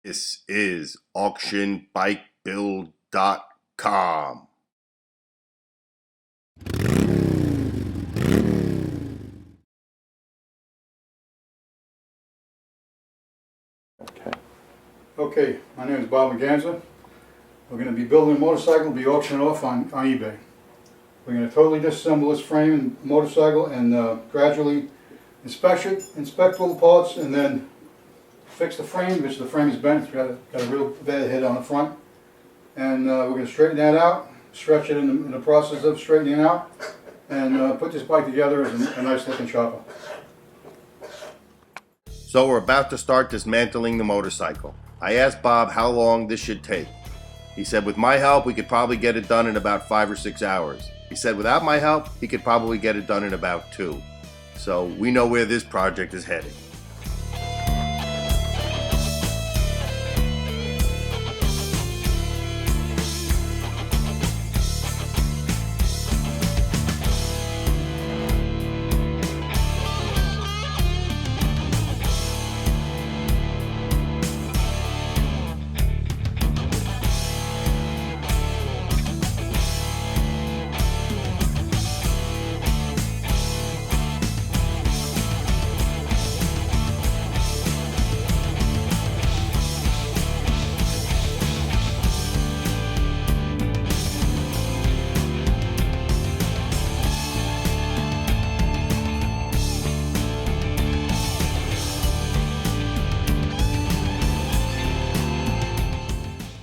This is auctionbikebuild.com. Okay, my name is Bob Maganza. We're going to be building a motorcycle to be auctioned off on eBay. We're going to totally disassemble this frame and motorcycle and gradually inspect all the parts, and then fix the frame, which the frame is bent. It's got a real bad hit on the front. And we're going to straighten that out, stretch it in the process of straightening out, and put this bike together as a nice looking chopper. So we're about to start dismantling the motorcycle. I asked Bob how long this should take. He said with my help we could probably get it done in about 5 or 6 hours. He said without my help he could probably get it done in about 2. So we know where this project is heading.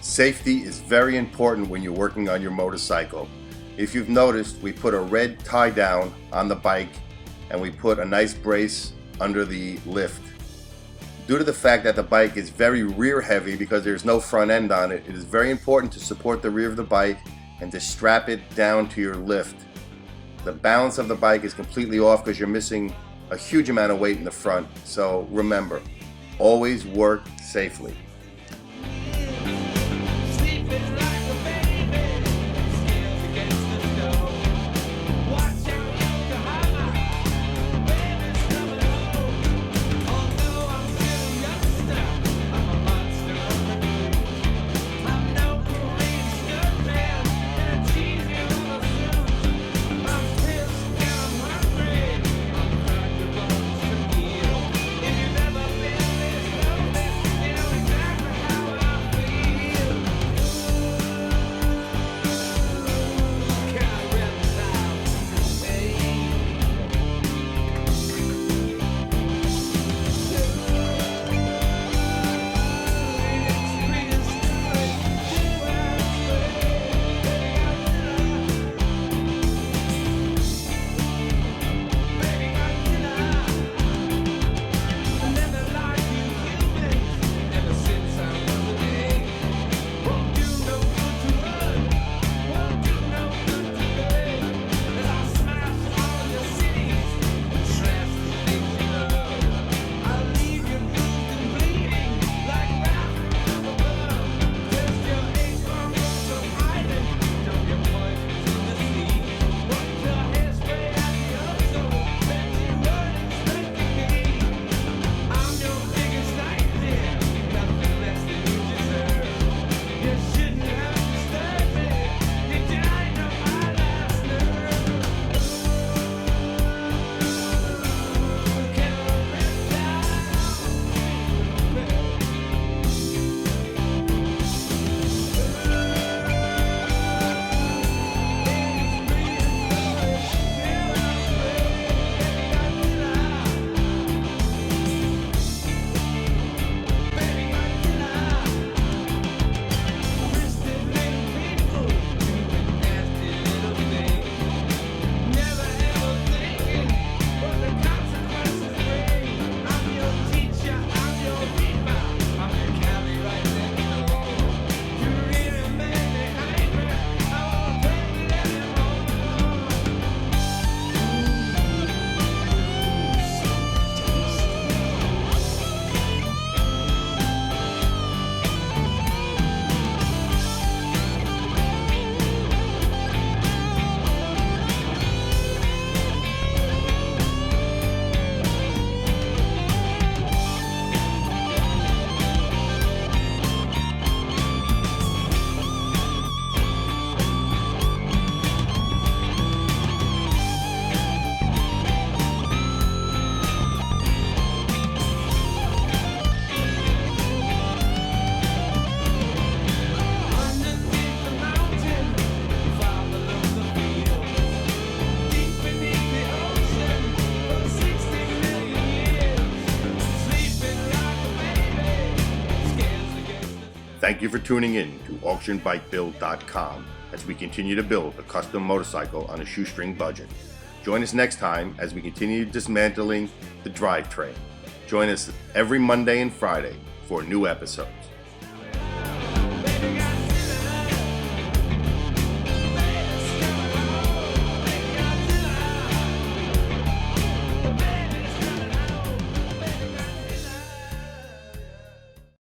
Safety is very important when you're working on your motorcycle. If you've noticed, we put a red tie down on the bike and we put a nice brace under the lift. Due to the fact that the bike is very rear heavy because there's no front end on it, it is very important to support the rear of the bike and to strap it down to your lift. The balance of the bike is completely off because you're missing a huge amount of weight in the front. So remember, always work safely. Thank you for tuning in to auctionbikebuild.com as we continue to build a custom motorcycle on a shoestring budget. Join us next time as we continue dismantling the drivetrain. Join us every Monday and Friday for new episodes.